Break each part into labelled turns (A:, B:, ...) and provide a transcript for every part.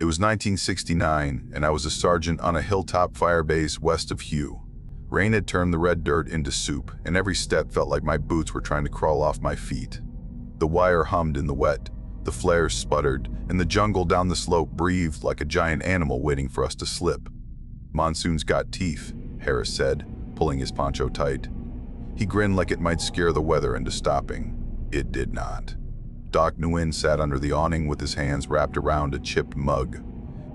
A: was 1969, and I was a sergeant on a hilltop firebase west of Hugh. Rain had turned the red dirt into soup, and every step felt like my boots were trying to crawl off my feet. The wire hummed in the wet, the flares sputtered, and the jungle down the slope breathed like a giant animal waiting for us to slip. "Monsoon's got teeth," Harris said, pulling his poncho tight. He grinned like it might scare the weather into stopping. It did not. Doc Nguyen sat under the awning with his hands wrapped around a chipped mug.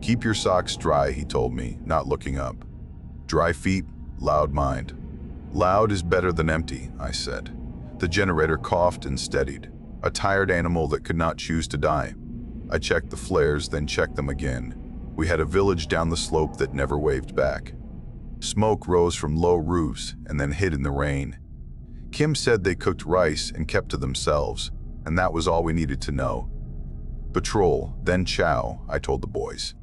A: "Keep your socks dry," he told me, not looking up. "Dry feet, loud mind." "Loud is better than empty," I said. The generator coughed and steadied, a tired animal that could not choose to die. I checked the flares, then checked them again. We had a village down the slope that never waved back. Smoke rose from low roofs and then hid in the rain. Kim said they cooked rice and kept to themselves, and that was all we needed to know. "Patrol, then chow," I told the boys.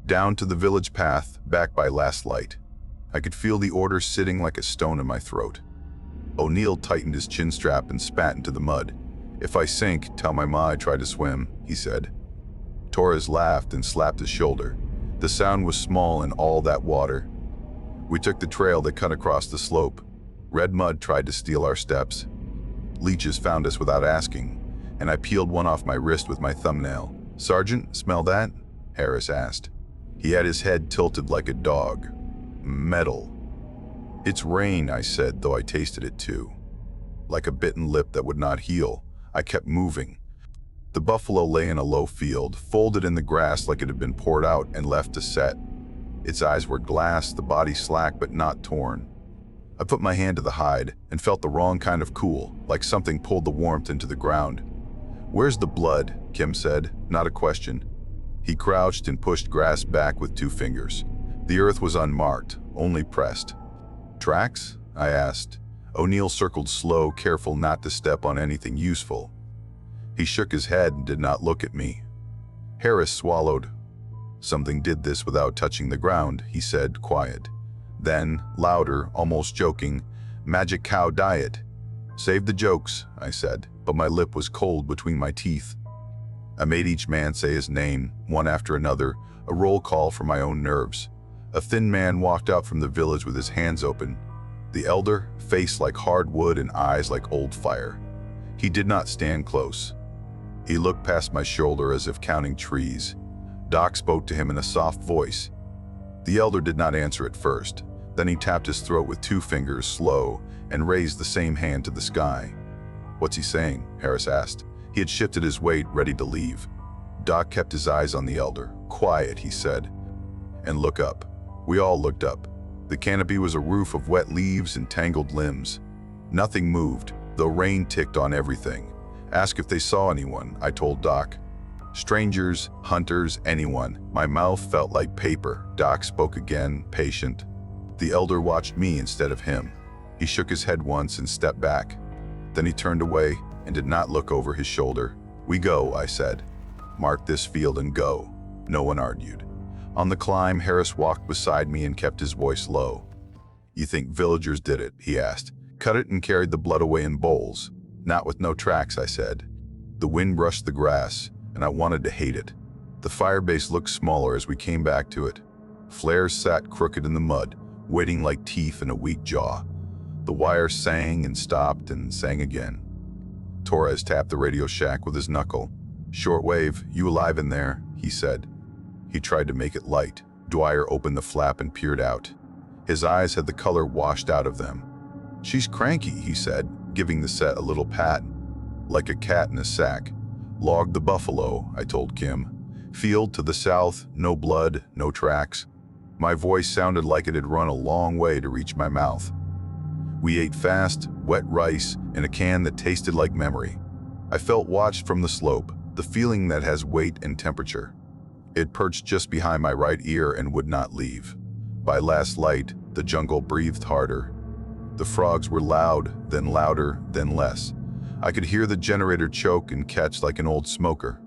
A: Down to the village path, back by last light. I could feel the order sitting like a stone in my throat. O'Neill tightened his chin strap and spat into the mud. "If I sink, tell my ma I tried to swim," he said. Torres laughed and slapped his shoulder. The sound was small in all that water. We took the trail that cut across the slope. Red mud tried to steal our steps. Leeches found us without asking, and I peeled one off my wrist with my thumbnail. "Sergeant, smell that?" Harris asked. He had his head tilted like a dog. "Metal." "It's rain," I said, though I tasted it too. Like a bitten lip that would not heal, I kept moving. The buffalo lay in a low field, folded in the grass like it had been poured out and left to set. Its eyes were glass, the body slack but not torn. I put my hand to the hide and felt the wrong kind of cool, like something pulled the warmth into the ground. "Where's the blood?" Kim said, not a question. He crouched and pushed grass back with 2 fingers. The earth was unmarked, only pressed. "Tracks?" I asked. O'Neill circled slow, careful not to step on anything useful. He shook his head and did not look at me. Harris swallowed. "Something did this without touching the ground," he said, quiet. Then, louder, almost joking, "Magic cow diet." "Save the jokes," I said, but my lip was cold between my teeth. I made each man say his name, one after another, a roll call for my own nerves. A thin man walked out from the village with his hands open. The elder, face like hard wood and eyes like old fire. He did not stand close. He looked past my shoulder as if counting trees. Doc spoke to him in a soft voice. The elder did not answer at first. Then he tapped his throat with 2 fingers, slow, and raised the same hand to the sky. "What's he saying?" Harris asked. He had shifted his weight, ready to leave. Doc kept his eyes on the elder. "Quiet," he said. "And look up." We all looked up. The canopy was a roof of wet leaves and tangled limbs. Nothing moved, though rain ticked on everything. "Ask if they saw anyone," I told Doc. "Strangers, hunters, anyone." My mouth felt like paper. Doc spoke again, patient. The elder watched me instead of him. He shook his head once and stepped back. Then he turned away and did not look over his shoulder. "We go," I said. "Mark this field and go." No one argued. On the climb, Harris walked beside me and kept his voice low. "You think villagers did it?" he asked. "Cut it and carried the blood away in bowls." "Not with no tracks," I said. The wind brushed the grass, and I wanted to hate it. The firebase looked smaller as we came back to it. Flares sat crooked in the mud, waiting like teeth in a weak jaw. The wire sang and stopped and sang again. Torres tapped the radio shack with his knuckle. "Shortwave, you alive in there?" he said. He tried to make it light. Dwyer opened the flap and peered out. His eyes had the color washed out of them. "She's cranky," he said, giving the set a little pat. "Like a cat in a sack." "Logged the buffalo," I told Kim. "Field to the south, no blood, no tracks." My voice sounded like it had run a long way to reach my mouth. We ate fast, wet rice in a can that tasted like memory. I felt watched from the slope, the feeling that has weight and temperature. It perched just behind my right ear and would not leave. By last light, the jungle breathed harder. The frogs were loud, then louder, then less. I could hear the generator choke and catch like an old smoker.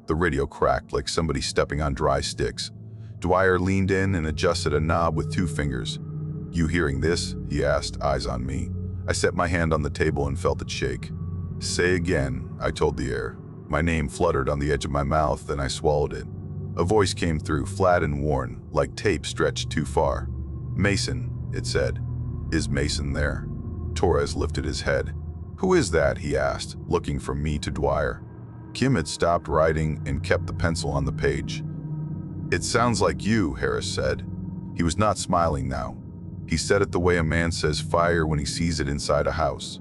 A: The radio cracked like somebody stepping on dry sticks. Dwyer leaned in and adjusted a knob with 2 fingers. "You hearing this?" he asked, eyes on me. I set my hand on the table and felt it shake. "Say again," I told the air. My name fluttered on the edge of my mouth and I swallowed it. A voice came through, flat and worn, like tape stretched too far. "Mason," it said. "Is Mason there?" Torres lifted his head. "Who is that?" he asked, looking from me to Dwyer. Kim had stopped writing and kept the pencil on the page. "It sounds like you," Harris said. He was not smiling now. He said it the way a man says fire when he sees it inside a house.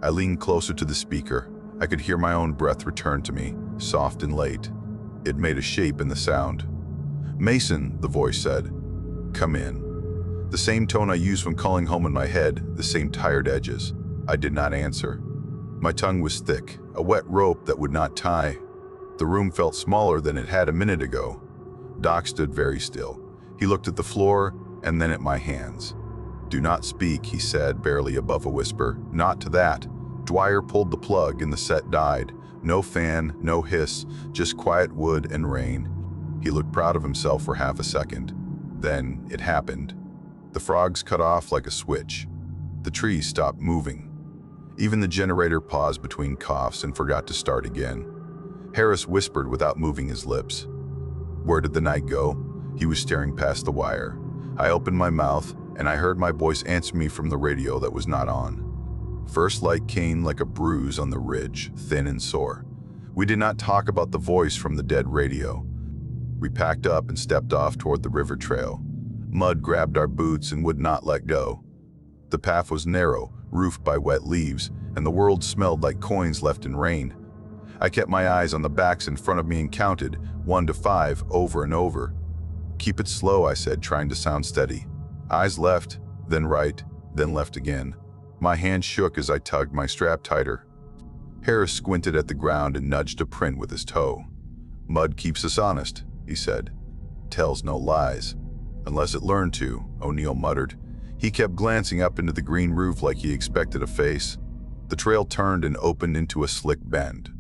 A: I leaned closer to the speaker. I could hear my own breath return to me, soft and late. It made a shape in the sound. "Mason," the voice said. "Come in." The same tone I used when calling home in my head, the same tired edges. I did not answer. My tongue was thick, a wet rope that would not tie. The room felt smaller than it had a minute ago. Doc stood very still. He looked at the floor and then at my hands. "Do not speak," he said, barely above a whisper. "Not to that." Dwyer pulled the plug and the set died. No fan, no hiss, just quiet wood and rain. He looked proud of himself for half a second. Then it happened. The frogs cut off like a switch. The trees stopped moving. Even the generator paused between coughs and forgot to start again. Harris whispered without moving his lips. "Where did the night go?" He was staring past the wire. I opened my mouth, and I heard my voice answer me from the radio that was not on. First light came like a bruise on the ridge, thin and sore. We did not talk about the voice from the dead radio. We packed up and stepped off toward the river trail. Mud grabbed our boots and would not let go. The path was narrow, roofed by wet leaves, and the world smelled like coins left in rain. I kept my eyes on the backs in front of me and counted 1 to 5 over and over. "Keep it slow," I said, trying to sound steady. Eyes left, then right, then left again. My hand shook as I tugged my strap tighter. Harris squinted at the ground and nudged a print with his toe. "Mud keeps us honest," he said. "Tells no lies. Unless it learned to," O'Neill muttered. He kept glancing up into the green roof like he expected a face. The trail turned and opened into a slick bend.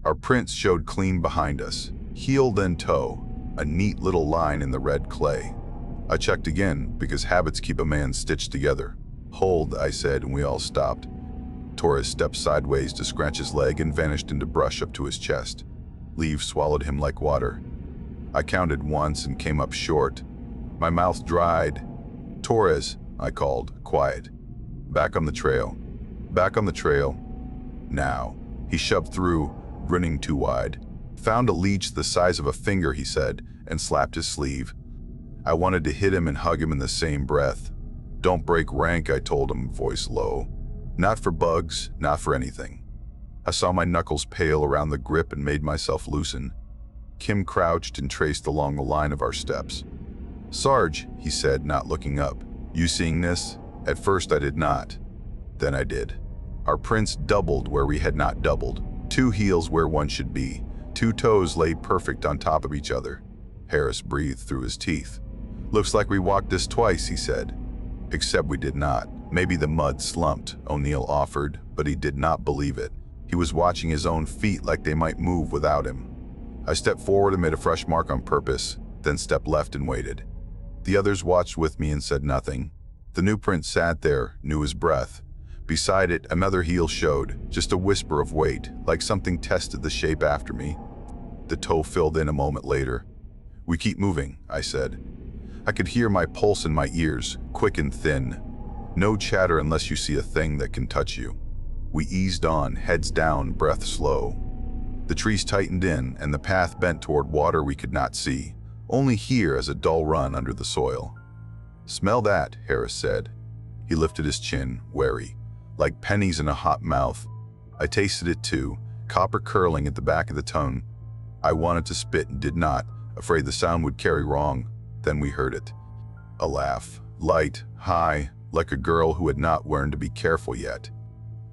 A: Our prints showed clean behind us, heel then toe, a neat little line in the red clay. I checked again, because habits keep a man stitched together. "Hold," I said, and we all stopped. Torres stepped sideways to scratch his leg and vanished into brush up to his chest. Leaves swallowed him like water. I counted once and came up short. My mouth dried. "Torres," I called, quiet. "Back on the trail. Back on the trail. Now." He shoved through, grinning too wide. "Found a leech the size of a finger," he said, and slapped his sleeve. I wanted to hit him and hug him in the same breath. "Don't break rank," I told him, voice low. "Not for bugs, not for anything." I saw my knuckles pale around the grip and made myself loosen. Kim crouched and traced along the line of our steps. "Sarge," he said, not looking up. "You seeing this?" At first I did not. Then I did. Our prints doubled where we had not doubled. 2 heels where one should be. 2 toes laid perfect on top of each other. Harris breathed through his teeth. "Looks like we walked this twice," he said. Except we did not. Maybe the mud slumped, O'Neill offered, but he did not believe it. He was watching his own feet like they might move without him. I stepped forward and made a fresh mark on purpose, then stepped left and waited. The others watched with me and said nothing. The new print sat there, knew his breath. Beside it, another heel showed, just a whisper of weight, like something tested the shape after me. The toe filled in a moment later. "We keep moving," I said. I could hear my pulse in my ears, quick and thin. No chatter unless you see a thing that can touch you. We eased on, heads down, breath slow. The trees tightened in, and the path bent toward water we could not see, only hear as a dull run under the soil. "Smell that," Harris said. He lifted his chin, wary, like pennies in a hot mouth. I tasted it too, copper curling at the back of the tongue. I wanted to spit and did not, afraid the sound would carry wrong. Then we heard it. A laugh, light, high, like a girl who had not learned to be careful yet.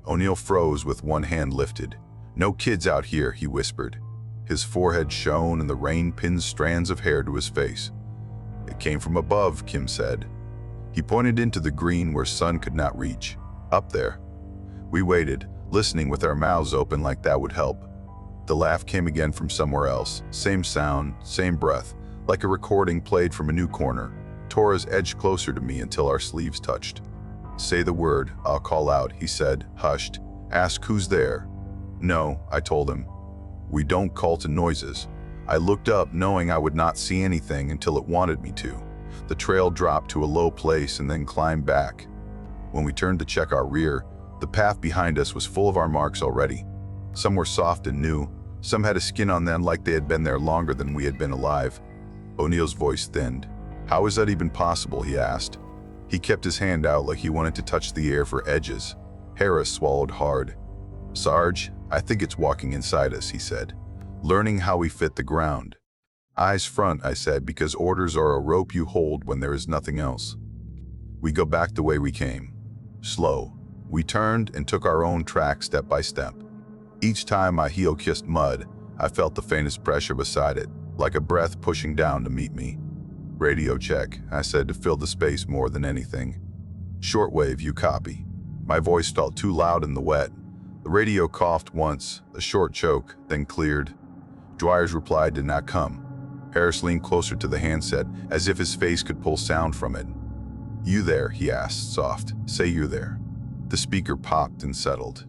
A: O'Neill froze with one hand lifted. "No kids out here," he whispered. His forehead shone and the rain pinned strands of hair to his face. "It came from above," Kim said. He pointed into the green where sun could not reach. "Up there." We waited, listening with our mouths open like that would help. The laugh came again from somewhere else. Same sound, same breath, like a recording played from a new corner. Torres edged closer to me until our sleeves touched. "Say the word, I'll call out," he said, hushed. "Ask who's there." "No," I told him. "We don't call to noises. I looked up, knowing I would not see anything until it wanted me to. The trail dropped to a low place and then climbed back. When we turned to check our rear, the path behind us was full of our marks already. Some were soft and new, some had a skin on them like they had been there longer than we had been alive. O'Neill's voice thinned. "How is that even possible?" he asked. He kept his hand out like he wanted to touch the air for edges. Harris swallowed hard. "Sarge, I think it's walking inside us," he said, "learning how we fit the ground." "Eyes front," I said, "because orders are a rope you hold when there is nothing else." We go back the way we came. Slow. We turned and took our own track step by step. Each time my heel kissed mud, I felt the faintest pressure beside it, like a breath pushing down to meet me. "Radio check," I said to fill the space more than anything. "Shortwave, you copy." My voice felt too loud in the wet. The radio coughed once, a short choke, then cleared. Dwyer's reply did not come. Harris leaned closer to the handset, as if his face could pull sound from it. "You there?" he asked, soft. "Say you there." The speaker popped and settled.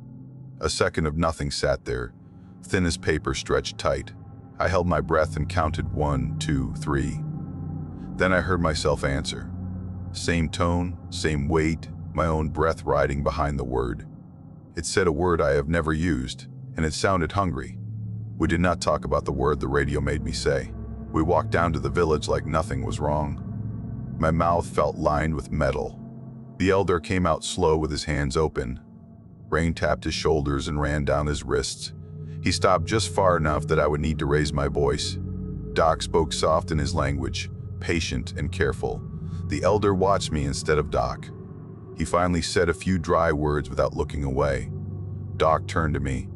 A: A second of nothing sat there, thin as paper stretched tight. I held my breath and counted 1, 2, 3. Then I heard myself answer. Same tone, same weight, my own breath riding behind the word. It said a word I have never used, and it sounded hungry. We did not talk about the word the radio made me say. We walked down to the village like nothing was wrong. My mouth felt lined with metal. The elder came out slow with his hands open. Rain tapped his shoulders and ran down his wrists. He stopped just far enough that I would need to raise my voice. Doc spoke soft in his language, patient and careful. The elder watched me instead of Doc. He finally said a few dry words without looking away. Doc turned to me.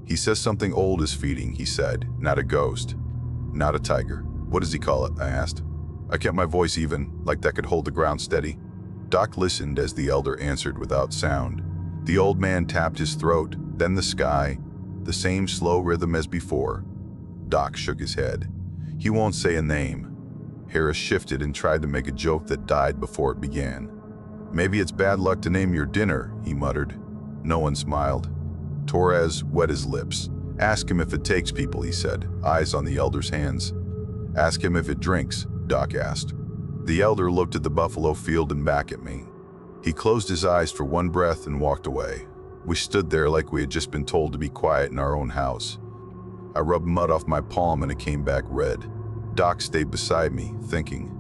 A: "He says something old is feeding," he said, "not a ghost. Not a tiger. What does he call it?" I asked. I kept my voice even, like that could hold the ground steady. Doc listened as the elder answered without sound. The old man tapped his throat, then the sky, the same slow rhythm as before. Doc shook his head. "He won't say a name." Harris shifted and tried to make a joke that died before it began. "Maybe it's bad luck to name your dinner," he muttered. No one smiled. Torres wet his lips. "Ask him if it takes people," he said, eyes on the elder's hands. "Ask him if it drinks," Doc asked. The elder looked at the buffalo field and back at me. He closed his eyes for one breath and walked away. We stood there like we had just been told to be quiet in our own house. I rubbed mud off my palm and it came back red. Doc stayed beside me, thinking.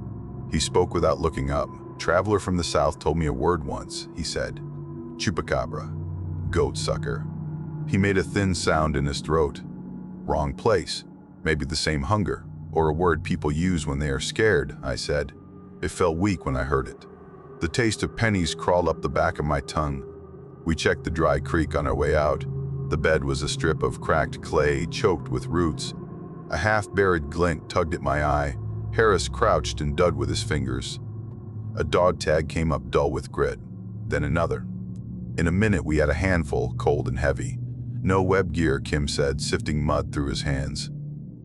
A: He spoke without looking up. "Traveler from the south told me a word once," he said. "Chupacabra. Goat sucker." He made a thin sound in his throat. "Wrong place. Maybe the same hunger, or a word people use when they are scared," I said. It felt weak when I heard it. The taste of pennies crawled up the back of my tongue. We checked the dry creek on our way out. The bed was a strip of cracked clay choked with roots. A half-buried glint tugged at my eye. Harris crouched and dug with his fingers. A dog tag came up dull with grit, then another. In a minute we had a handful, cold and heavy. "No web gear," Kim said, sifting mud through his hands.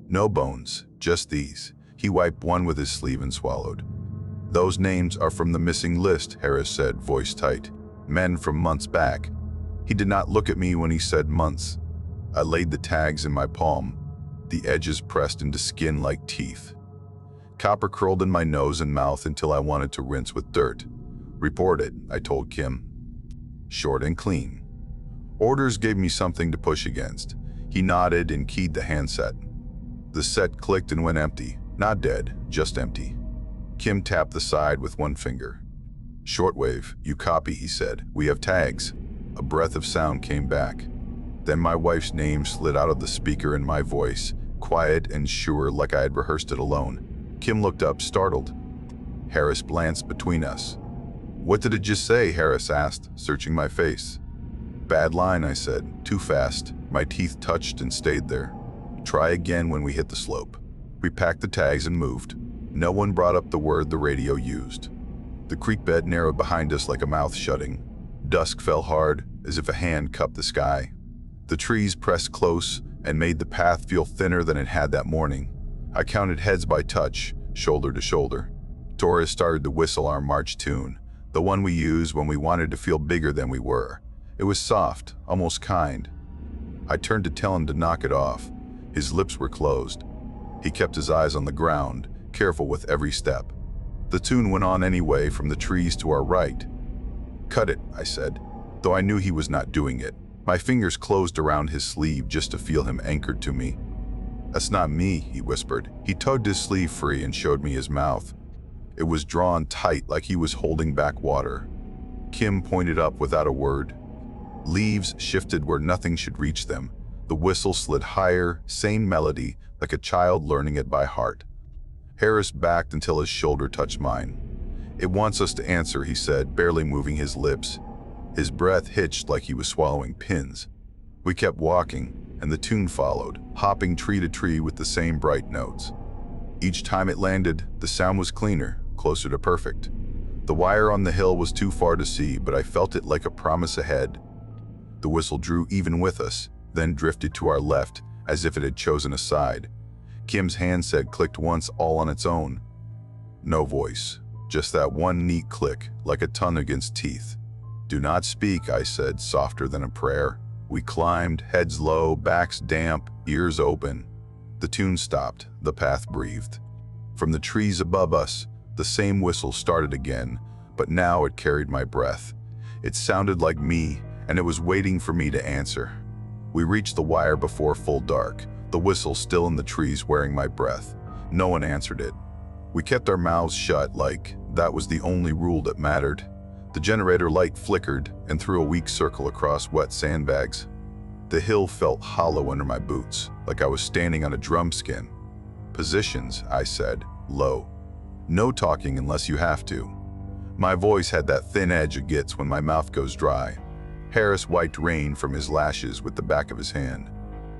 A: "No bones, just these." He wiped one with his sleeve and swallowed. "Those names are from the missing list," Harris said, voice tight. "Men from months back." He did not look at me when he said months. I laid the tags in my palm, the edges pressed into skin like teeth. Copper curled in my nose and mouth until I wanted to rinse with dirt. "Report it," I told Kim. "Short and clean." Orders gave me something to push against. He nodded and keyed the handset. The set clicked and went empty. Not dead, just empty. Kim tapped the side with one finger. "Shortwave, you copy," he said. "We have tags." A breath of sound came back. Then my wife's name slid out of the speaker in my voice, quiet and sure like I had rehearsed it alone. Kim looked up, startled. Harris glanced between us. "What did it just say?" Harris asked, searching my face. "Bad line," I said. "Too fast." My teeth touched and stayed there. "Try again when we hit the slope." We packed the tags and moved. No one brought up the word the radio used. The creek bed narrowed behind us like a mouth shutting. Dusk fell hard, as if a hand cupped the sky. The trees pressed close and made the path feel thinner than it had that morning. I counted heads by touch, shoulder to shoulder. Torres started to whistle our march tune, the one we used when we wanted to feel bigger than we were. It was soft, almost kind. I turned to tell him to knock it off. His lips were closed. He kept his eyes on the ground, careful with every step. The tune went on anyway from the trees to our right. "Cut it," I said, though I knew he was not doing it. My fingers closed around his sleeve just to feel him anchored to me. "That's not me," he whispered. He tugged his sleeve free and showed me his mouth. It was drawn tight like he was holding back water. Kim pointed up without a word. Leaves shifted where nothing should reach them. The whistle slid higher, same melody, like a child learning it by heart. Harris backed until his shoulder touched mine. "It wants us to answer," he said, barely moving his lips. His breath hitched like he was swallowing pins. We kept walking, and the tune followed, hopping tree to tree with the same bright notes. Each time it landed, the sound was cleaner, closer to perfect. The wire on the hill was too far to see, but I felt it like a promise ahead. The whistle drew even with us, then drifted to our left, as if it had chosen a side. Kim's handset clicked once all on its own. No voice, just that one neat click, like a tongue against teeth. "Do not speak," I said, softer than a prayer. We climbed, heads low, backs damp, ears open. The tune stopped, the path breathed. From the trees above us, the same whistle started again, but now it carried my breath. It sounded like me, and it was waiting for me to answer. We reached the wire before full dark, the whistle still in the trees wearing my breath. No one answered it. We kept our mouths shut like that was the only rule that mattered. The generator light flickered and threw a weak circle across wet sandbags. The hill felt hollow under my boots, like I was standing on a drum skin. "Positions," I said, low. "No talking unless you have to." My voice had that thin edge it gets when my mouth goes dry. Harris wiped rain from his lashes with the back of his hand.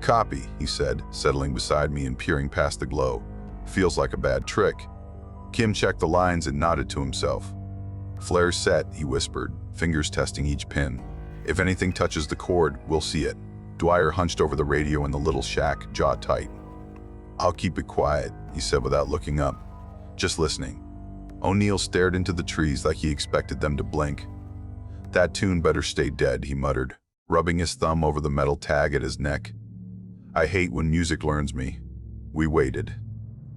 A: "Copy," he said, settling beside me and peering past the glow. "Feels like a bad trick." Kim checked the lines and nodded to himself. "Flare set," he whispered, fingers testing each pin. "If anything touches the cord, we'll see it." Dwyer hunched over the radio in the little shack, jaw tight. "I'll keep it quiet," he said without looking up. "Just listening." O'Neill stared into the trees like he expected them to blink. "That tune better stay dead," he muttered, rubbing his thumb over the metal tag at his neck. "I hate when music learns me." We waited.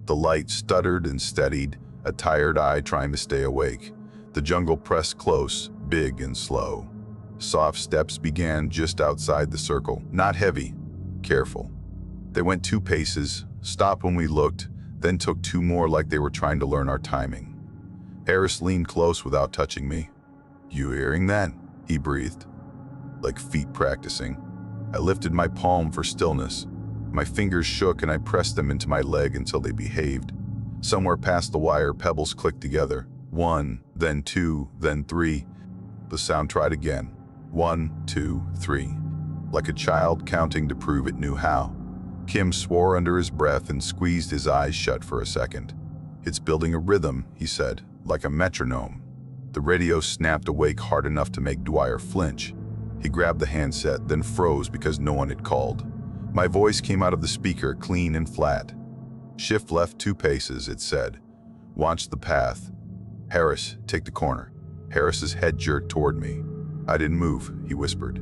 A: The light stuttered and steadied, a tired eye trying to stay awake. The jungle pressed close, big and slow. Soft steps began just outside the circle, not heavy, careful. They went 2 paces, stopped when we looked, then took 2 more like they were trying to learn our timing. Harris leaned close without touching me. "You hearing that?" he breathed. Like feet practicing. I lifted my palm for stillness. My fingers shook and I pressed them into my leg until they behaved. Somewhere past the wire, pebbles clicked together. 1, then 2, then 3. The sound tried again. 1, 2, 3. Like a child counting to prove it knew how. Kim swore under his breath and squeezed his eyes shut for a second. "It's building a rhythm," he said, like a metronome. The radio snapped awake hard enough to make Dwyer flinch. He grabbed the handset, then froze because no one had called. My voice came out of the speaker, clean and flat. "Shift left 2 paces, it said. "Watch the path. Harris, take the corner." Harris's head jerked toward me. "I didn't move," he whispered.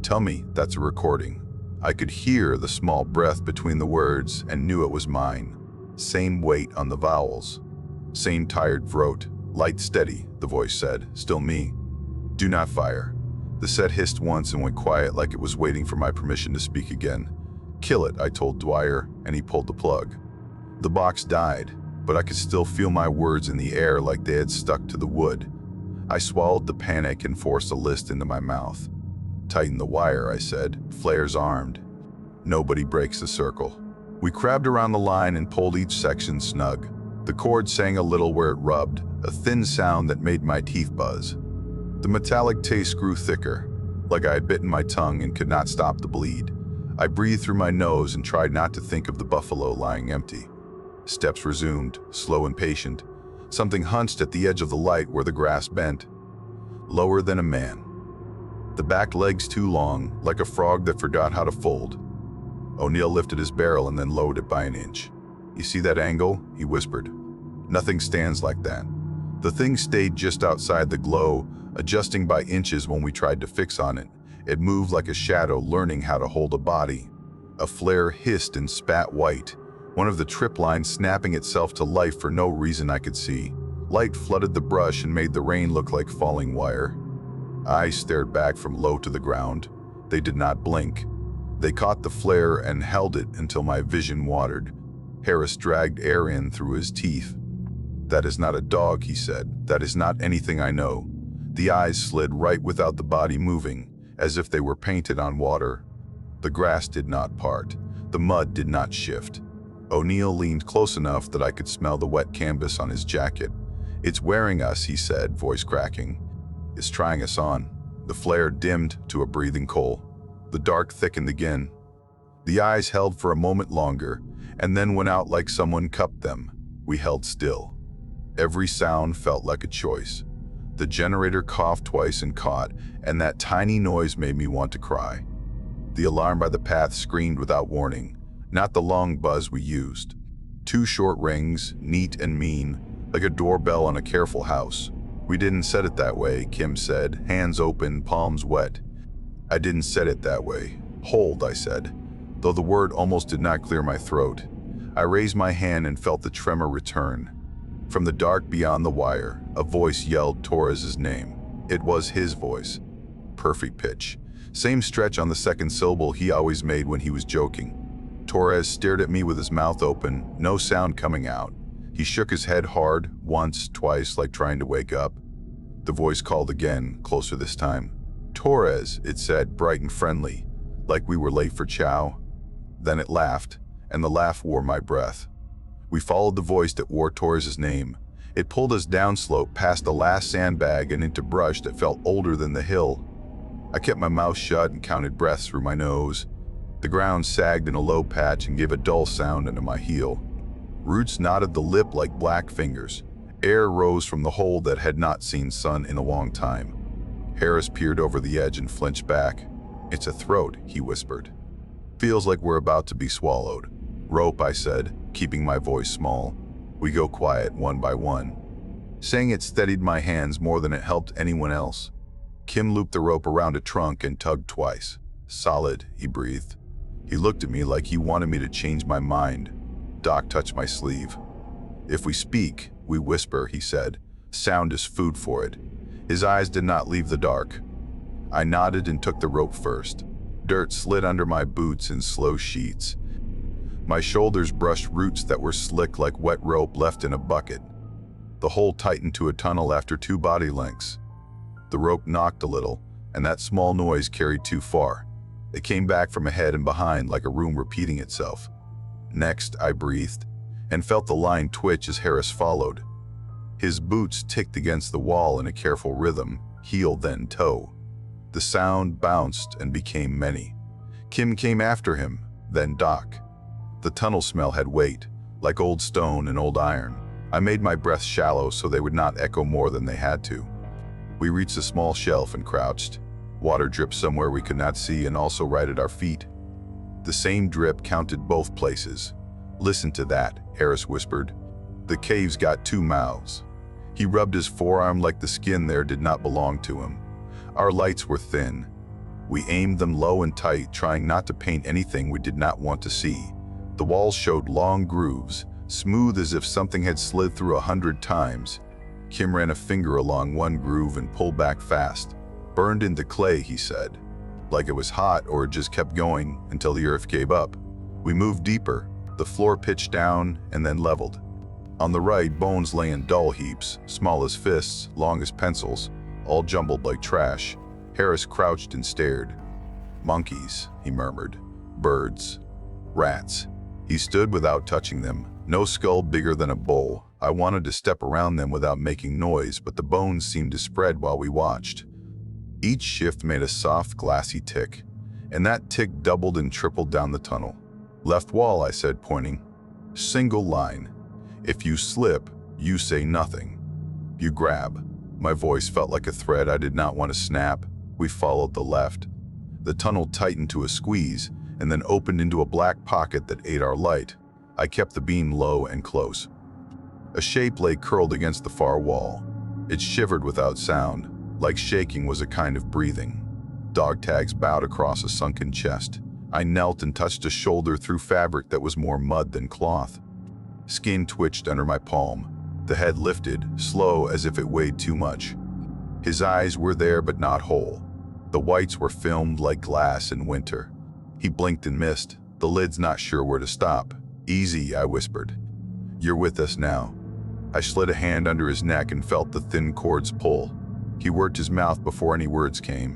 A: "Tell me that's a recording." I could hear the small breath between the words and knew it was mine. Same weight on the vowels. Same tired throat. "Light steady," the voice said, still me. "Do not fire." The set hissed once and went quiet like it was waiting for my permission to speak again. "Kill it," I told Dwyer, and he pulled the plug. The box died, but I could still feel my words in the air like they had stuck to the wood. I swallowed the panic and forced a list into my mouth. "Tighten the wire," I said, flares armed. Nobody breaks the circle. We crabbed around the line and pulled each section snug. The cord sang a little where it rubbed, a thin sound that made my teeth buzz. The metallic taste grew thicker, like I had bitten my tongue and could not stop the bleed. I breathed through my nose and tried not to think of the buffalo lying empty. Steps resumed, slow and patient. Something hunched at the edge of the light where the grass bent. Lower than a man. The back legs too long, like a frog that forgot how to fold. O'Neill lifted his barrel and then lowered it by an inch. "You see that angle?" he whispered. "Nothing stands like that." The thing stayed just outside the glow, adjusting by inches when we tried to fix on it. It moved like a shadow learning how to hold a body. A flare hissed and spat white. one of the trip lines snapping itself to life for no reason I could see. Light flooded the brush and made the rain look like falling wire. Eyes stared back from low to the ground. They did not blink. They caught the flare and held it until my vision watered. Harris dragged air in through his teeth. "That is not a dog," he said. "That is not anything I know." The eyes slid right without the body moving, as if they were painted on water. The grass did not part. The mud did not shift. O'Neill leaned close enough that I could smell the wet canvas on his jacket. "It's wearing us," he said, voice cracking. "It's trying us on." The flare dimmed to a breathing coal. The dark thickened again. The eyes held for a moment longer, and then went out like someone cupped them. We held still. Every sound felt like a choice. The generator coughed twice and caught, and that tiny noise made me want to cry. The alarm by the path screamed without warning, not the long buzz we used. 2 short rings, neat and mean, like a doorbell on a careful house. "We didn't set it that way," Kim said, hands open, palms wet. "I didn't set it that way." "Hold," I said, though the word almost did not clear my throat. I raised my hand and felt the tremor return. From the dark beyond the wire, a voice yelled Torres's name. It was his voice. Perfect pitch. Same stretch on the second syllable he always made when he was joking. Torres stared at me with his mouth open, no sound coming out. He shook his head hard, once, twice, like trying to wake up. The voice called again, closer this time. "Torres," it said, bright and friendly, like we were late for chow. Then it laughed, and the laugh wore my breath. We followed the voice that wore Torres's name. It pulled us downslope past the last sandbag and into brush that felt older than the hill. I kept my mouth shut and counted breaths through my nose. The ground sagged in a low patch and gave a dull sound under my heel. Roots knotted the lip like black fingers. Air rose from the hole that had not seen sun in a long time. Harris peered over the edge and flinched back. "It's a throat," he whispered. "Feels like we're about to be swallowed." "Rope," I said, keeping my voice small. "We go quiet, one by one." Saying it steadied my hands more than it helped anyone else. Kim looped the rope around a trunk and tugged twice. "Solid," he breathed. He looked at me like he wanted me to change my mind. Doc touched my sleeve. "If we speak, we whisper," he said. "Sound is food for it." His eyes did not leave the dark. I nodded and took the rope first. Dirt slid under my boots in slow sheets. My shoulders brushed roots that were slick like wet rope left in a bucket. The hole tightened to a tunnel after 2 body lengths. The rope knocked a little, and that small noise carried too far. It came back from ahead and behind like a room repeating itself. Next, I breathed, and felt the line twitch as Harris followed. His boots ticked against the wall in a careful rhythm, heel then toe. The sound bounced and became many. Kim came after him, then Doc. The tunnel smell had weight, like old stone and old iron. I made my breath shallow so they would not echo more than they had to. We reached a small shelf and crouched. Water dripped somewhere we could not see and also right at our feet. The same drip counted both places. "Listen to that," Harris whispered. "The cave's got 2 mouths." He rubbed his forearm like the skin there did not belong to him. Our lights were thin. We aimed them low and tight, trying not to paint anything we did not want to see. The walls showed long grooves, smooth as if something had slid through 100 times. Kim ran a finger along one groove and pulled back fast. "Burned into clay," he said. Like it was hot or it just kept going until the earth gave up. We moved deeper. The floor pitched down and then leveled. On the right, bones lay in dull heaps, small as fists, long as pencils, all jumbled like trash. Harris crouched and stared. "Monkeys," he murmured. "Birds. Rats." He stood without touching them. No skull bigger than a bowl. I wanted to step around them without making noise, but the bones seemed to spread while we watched. Each shift made a soft, glassy tick, and that tick doubled and tripled down the tunnel. "Left wall," I said, pointing. "Single line. If you slip, you say nothing. You grab." My voice felt like a thread I did not want to snap. We followed the left. The tunnel tightened to a squeeze, and then opened into a black pocket that ate our light. I kept the beam low and close. A shape lay curled against the far wall. It shivered without sound, like shaking was a kind of breathing. Dog tags bowed across a sunken chest. I knelt and touched a shoulder through fabric that was more mud than cloth. Skin twitched under my palm. The head lifted, slow as if it weighed too much. His eyes were there but not whole. The whites were filmed like glass in winter. He blinked and missed, the lids not sure where to stop. "Easy," I whispered. "You're with us now." I slid a hand under his neck and felt the thin cords pull. He worked his mouth before any words came.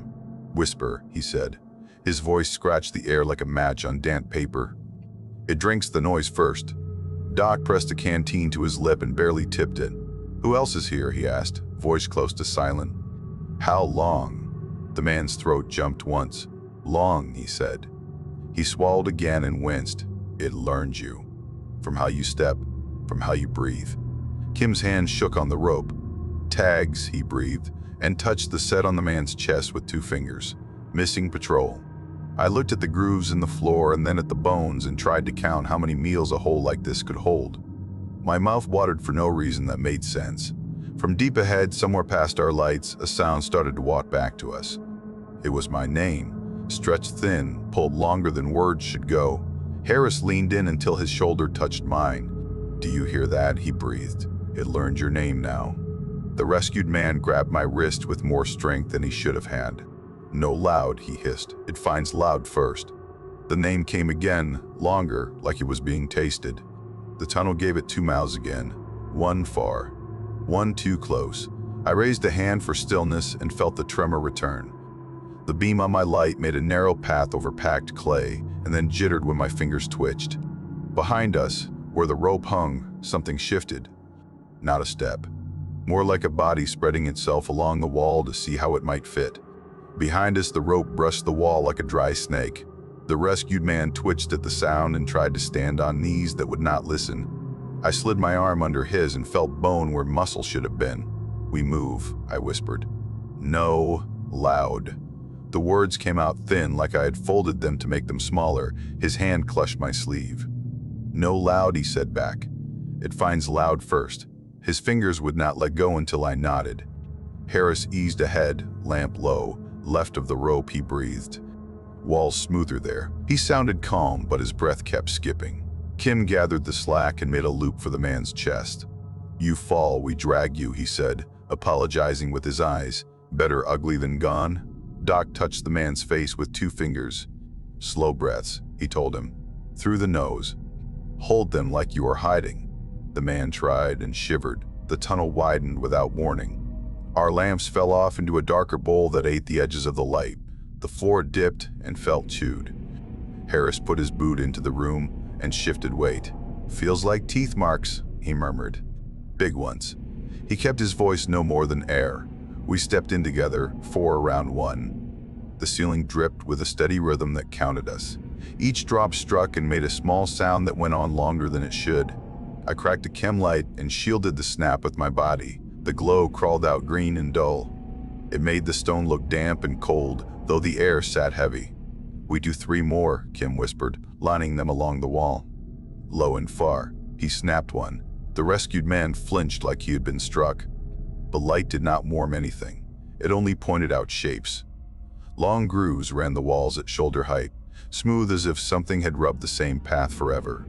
A: "Whisper," he said. His voice scratched the air like a match on damp paper. "It drinks the noise first." Doc pressed a canteen to his lip and barely tipped it. "Who else is here?" he asked, voice close to silent. "How long?" The man's throat jumped once. "Long," he said. He swallowed again and winced. "It learned you. From how you step, from how you breathe." Kim's hand shook on the rope. "Tags," he breathed, and touched the set on the man's chest with 2 fingers. "Missing patrol." I looked at the grooves in the floor and then at the bones and tried to count how many meals a hole like this could hold. My mouth watered for no reason that made sense. From deep ahead, somewhere past our lights, a sound started to walk back to us. It was my name, stretched thin, pulled longer than words should go. Harris leaned in until his shoulder touched mine. "Do you hear that?" he breathed. "It learned your name now." The rescued man grabbed my wrist with more strength than he should have had. "No loud," he hissed. "It finds loud first." The name came again, longer, like it was being tasted. The tunnel gave it 2 mouths again. One far, one too close. I raised a hand for stillness and felt the tremor return. The beam on my light made a narrow path over packed clay and then jittered when my fingers twitched. Behind us, where the rope hung, something shifted. Not a step. More like a body spreading itself along the wall to see how it might fit. Behind us, the rope brushed the wall like a dry snake. The rescued man twitched at the sound and tried to stand on knees that would not listen. I slid my arm under his and felt bone where muscle should have been. "We move," I whispered. "No," loud. The words came out thin like I had folded them to make them smaller. His hand clutched my sleeve. "No loud," he said back. "It finds loud first." His fingers would not let go until I nodded. Harris eased ahead, lamp low. Left of the rope, he breathed. Walls smoother there. He sounded calm, but his breath kept skipping. Kim gathered the slack and made a loop for the man's chest. "You fall, we drag you," he said, apologizing with his eyes. "Better ugly than gone." Doc touched the man's face with 2 fingers. "Slow breaths," he told him. "Through the nose. Hold them like you are hiding." The man tried and shivered. The tunnel widened without warning. Our lamps fell off into a darker bowl that ate the edges of the light. The floor dipped and felt chewed. Harris put his boot into the room and shifted weight. "Feels like teeth marks," he murmured. "Big ones." He kept his voice no more than air. We stepped in together, 4 around 1. The ceiling dripped with a steady rhythm that counted us. Each drop struck and made a small sound that went on longer than it should. I cracked a chem light and shielded the snap with my body. The glow crawled out green and dull. It made the stone look damp and cold, though the air sat heavy. "We do 3 more," Kim whispered, lining them along the wall. Low and far, he snapped one. The rescued man flinched like he had been struck. The light did not warm anything. It only pointed out shapes. Long grooves ran the walls at shoulder height, smooth as if something had rubbed the same path forever.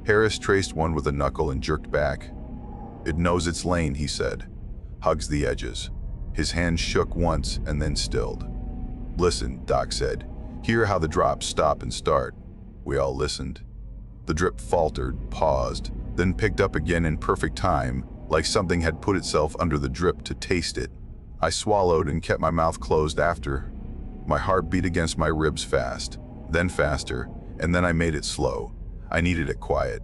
A: Harris traced one with a knuckle and jerked back. "It knows its lane," he said. "Hugs the edges." His hand shook once and then stilled. "Listen," Doc said. "Hear how the drops stop and start." We all listened. The drip faltered, paused, then picked up again in perfect time, like something had put itself under the drip to taste it. I swallowed and kept my mouth closed after. My heart beat against my ribs fast, then faster, and then I made it slow. I needed it quiet.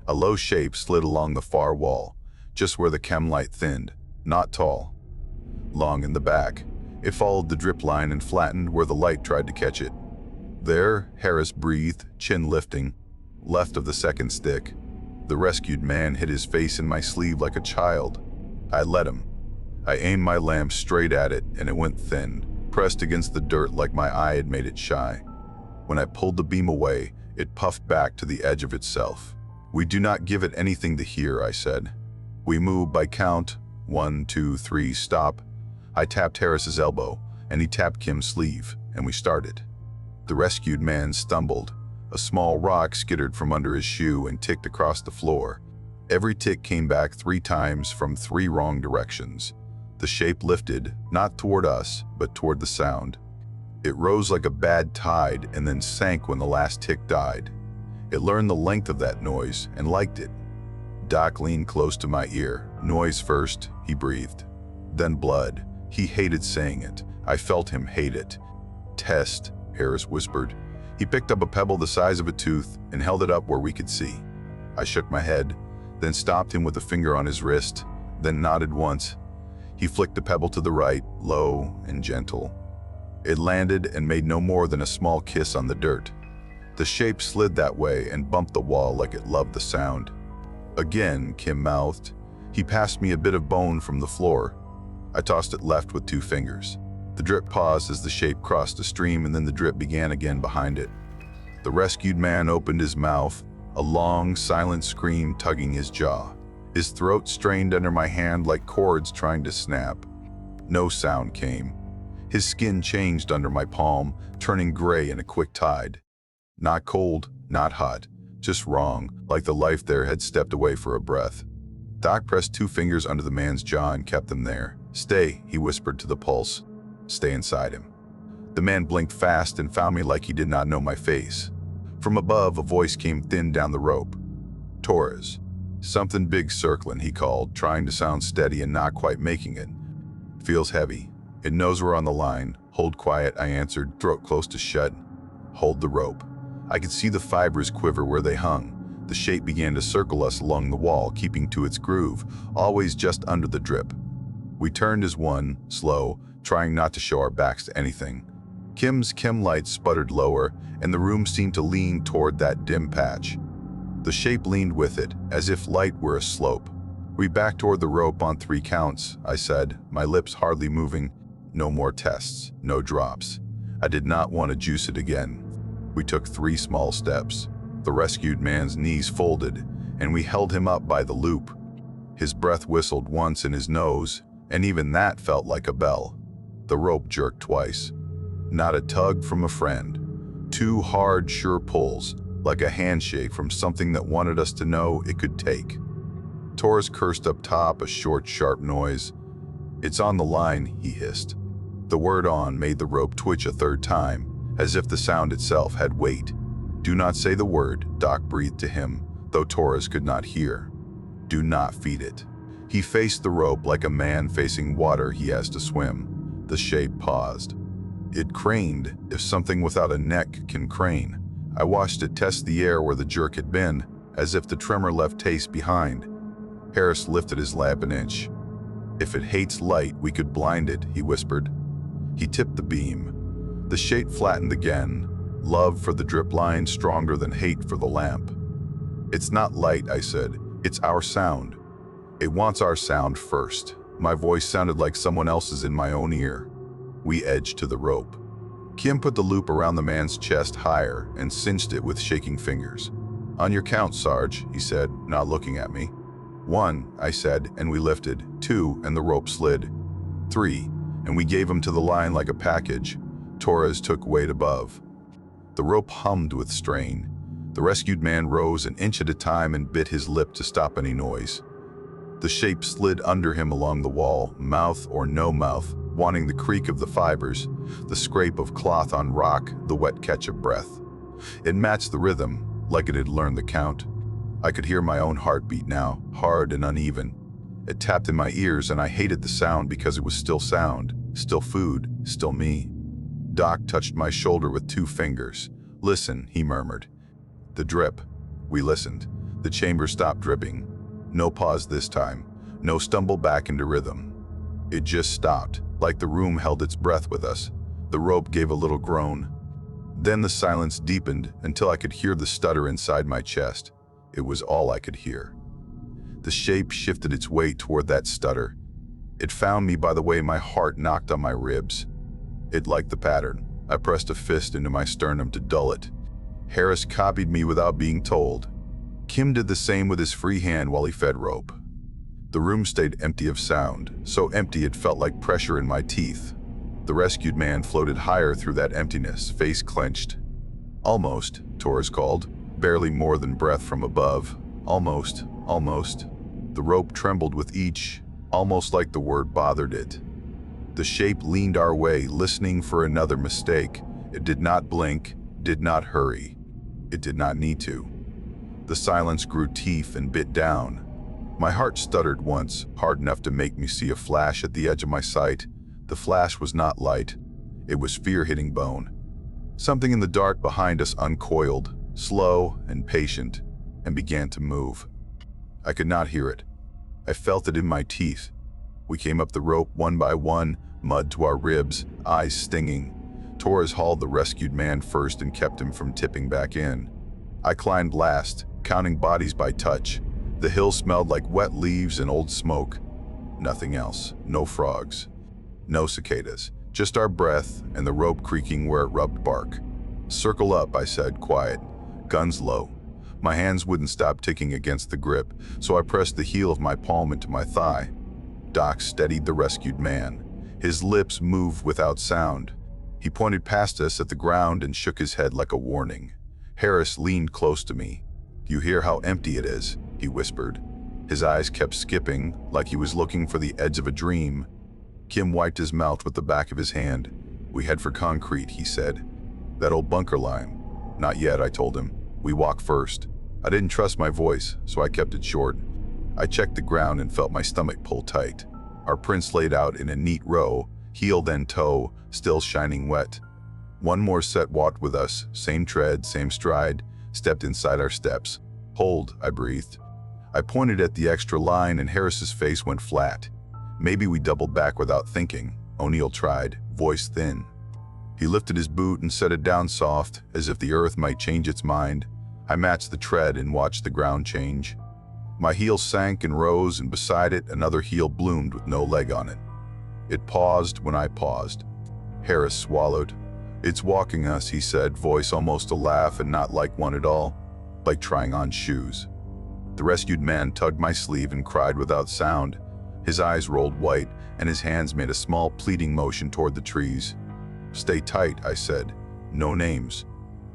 A: A low shape slid along the far wall, just where the chem light thinned, not tall. Long in the back, it followed the drip line and flattened where the light tried to catch it. There, Harris breathed, chin lifting, left of the second stick. The rescued man hid his face in my sleeve like a child. I let him. I aimed my lamp straight at it, and it went thin, pressed against the dirt like my eye had made it shy. When I pulled the beam away, it puffed back to the edge of itself. "We do not give it anything to hear," I said. "We move by count. 1, 2, 3, stop." I tapped Harris's elbow, and he tapped Kim's sleeve, and we started. The rescued man stumbled. A small rock skittered from under his shoe and ticked across the floor. Every tick came back 3 times from 3 wrong directions. The shape lifted, not toward us, but toward the sound. It rose like a bad tide and then sank when the last tick died. It learned the length of that noise and liked it. Doc leaned close to my ear. Noise first, he breathed. Then blood. He hated saying it. I felt him hate it. Test, Harris whispered. He picked up a pebble the size of a tooth and held it up where we could see. I shook my head, then stopped him with a finger on his wrist, then nodded once. He flicked the pebble to the right, low and gentle. It landed and made no more than a small kiss on the dirt. The shape slid that way and bumped the wall like it loved the sound. Again, Kim mouthed. He passed me a bit of bone from the floor. I tossed it left with 2 fingers. The drip paused as the shape crossed the stream, and then the drip began again behind it. The rescued man opened his mouth, a long, silent scream tugging his jaw. His throat strained under my hand like cords trying to snap. No sound came. His skin changed under my palm, turning gray in a quick tide. Not cold, not hot, just wrong, like the life there had stepped away for a breath. Doc pressed 2 fingers under the man's jaw and kept them there. "Stay," he whispered to the pulse. "Stay inside him." The man blinked fast and found me like he did not know my face. From above, a voice came thin down the rope. "Torres." "Something big circling," he called, trying to sound steady and not quite making it. "Feels heavy. It knows we're on the line." "Hold quiet," I answered, throat close to shut. "Hold the rope." I could see the fibers quiver where they hung. The shape began to circle us along the wall, keeping to its groove, always just under the drip. We turned as one, slow, trying not to show our backs to anything. Kim's chem light sputtered lower, and the room seemed to lean toward that dim patch. The shape leaned with it, as if light were a slope. "We backed toward the rope on 3 counts, I said, my lips hardly moving. No more tests, no drops. I did not want to juice it again. We took 3 small steps. The rescued man's knees folded, and we held him up by the loop. His breath whistled once in his nose, and even that felt like a bell. The rope jerked twice. Not a tug from a friend. 2 hard, sure pulls, like a handshake from something that wanted us to know it could take. Torres cursed up top, a short, sharp noise. "It's on the line," he hissed. The word "on" made the rope twitch a 3rd time, as if the sound itself had weight. "Do not say the word," Doc breathed to him, though Torres could not hear. "Do not feed it." He faced the rope like a man facing water he has to swim. The shape paused. It craned, if something without a neck can crane. I watched it test the air where the jerk had been, as if the tremor left taste behind. Harris lifted his lamp an inch. "If it hates light, we could blind it," he whispered. He tipped the beam. The shape flattened again, love for the drip line stronger than hate for the lamp. "It's not light," I said. "It's our sound. It wants our sound first." My voice sounded like someone else's in my own ear. We edged to the rope. Kim put the loop around the man's chest higher and cinched it with shaking fingers. "On your count, Sarge," he said, not looking at me. "1, I said, and we lifted. 2, and the rope slid. 3, and we gave him to the line like a package. Torres took weight above. The rope hummed with strain. The rescued man rose an inch at a time and bit his lip to stop any noise. The shape slid under him along the wall, mouth or no mouth, wanting the creak of the fibers, the scrape of cloth on rock, the wet catch of breath. It matched the rhythm, like it had learned the count. I could hear my own heartbeat now, hard and uneven. It tapped in my ears, and I hated the sound because it was still sound, still food, still me. Doc touched my shoulder with 2 fingers. "Listen," he murmured. The drip. We listened. The chamber stopped dripping. No pause this time. No stumble back into rhythm. It just stopped, like the room held its breath with us. The rope gave a little groan. Then the silence deepened until I could hear the stutter inside my chest. It was all I could hear. The shape shifted its weight toward that stutter. It found me by the way my heart knocked on my ribs. It liked the pattern. I pressed a fist into my sternum to dull it. Harris copied me without being told. Kim did the same with his free hand while he fed rope. The room stayed empty of sound, so empty it felt like pressure in my teeth. The The rescued man floated higher through that emptiness, face clenched. Almost, Torres called, barely more than breath from above. Almost, almost. The rope trembled with each, almost like the word bothered it. The shape leaned our way, listening for another mistake. It did not blink, did not hurry. It did not need to. The silence grew teeth and bit down. My heart stuttered once, hard enough to make me see a flash at the edge of my sight. The flash was not light. It was fear hitting bone. Something in the dark behind us uncoiled, slow and patient, and began to move. I could not hear it. I felt it in my teeth. We came up the rope one by one, mud to our ribs, eyes stinging. Torres hauled the rescued man first and kept him from tipping back in. I climbed last, counting bodies by touch. The hill smelled like wet leaves and old smoke. Nothing else. No frogs. No cicadas. Just our breath and the rope creaking where it rubbed bark. "Circle up," I said, quiet. Guns low. My hands wouldn't stop ticking against the grip, so I pressed the heel of my palm into my thigh. Doc steadied the rescued man. His lips moved without sound. He pointed past us at the ground and shook his head like a warning. Harris leaned close to me. "You hear how empty it is?" he whispered. His eyes kept skipping, like he was looking for the edge of a dream. Kim wiped his mouth with the back of his hand. "We head for concrete," he said. "That old bunker line." "Not yet," I told him. "We walk first." I didn't trust my voice, so I kept it short. I checked the ground and felt my stomach pull tight. Our prints laid out in a neat row, heel then toe, still shining wet. One more set walked with us, same tread, same stride, stepped inside our steps. "Hold," I breathed. I pointed at the extra line and Harris's face went flat. Maybe we doubled back without thinking. O'Neill tried, voice thin. He lifted his boot and set it down soft, as if the earth might change its mind. I matched the tread and watched the ground change. My heel sank and rose, and beside it, another heel bloomed with no leg on it. It paused when I paused. Harris swallowed. "It's walking us," he said, voice almost a laugh and not like one at all, like trying on shoes. The rescued man tugged my sleeve and cried without sound. His eyes rolled white, and his hands made a small pleading motion toward the trees. "Stay tight," I said. No names.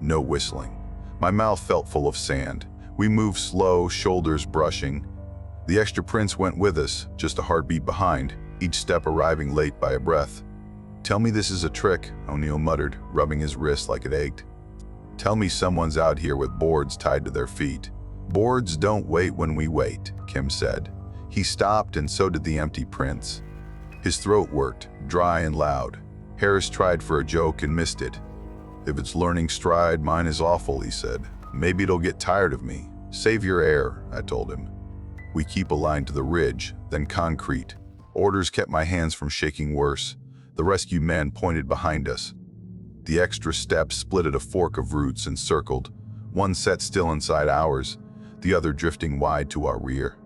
A: No whistling. My mouth felt full of sand. We moved slow, shoulders brushing. The extra prints went with us, just a heartbeat behind, each step arriving late by a breath. "Tell me this is a trick," O'Neill muttered, rubbing his wrist like it ached. "Tell me someone's out here with boards tied to their feet." "Boards don't wait when we wait," Kim said. He stopped, and so did the empty prints. His throat worked, dry and loud. Harris tried for a joke and missed it. "If it's learning stride, mine is awful," he said. "Maybe it'll get tired of me." "Save your air," I told him. "We keep a line to the ridge, then concrete." Orders kept my hands from shaking worse. The rescue man pointed behind us. The extra steps split at a fork of roots and circled, one set still inside ours, the other drifting wide to our rear.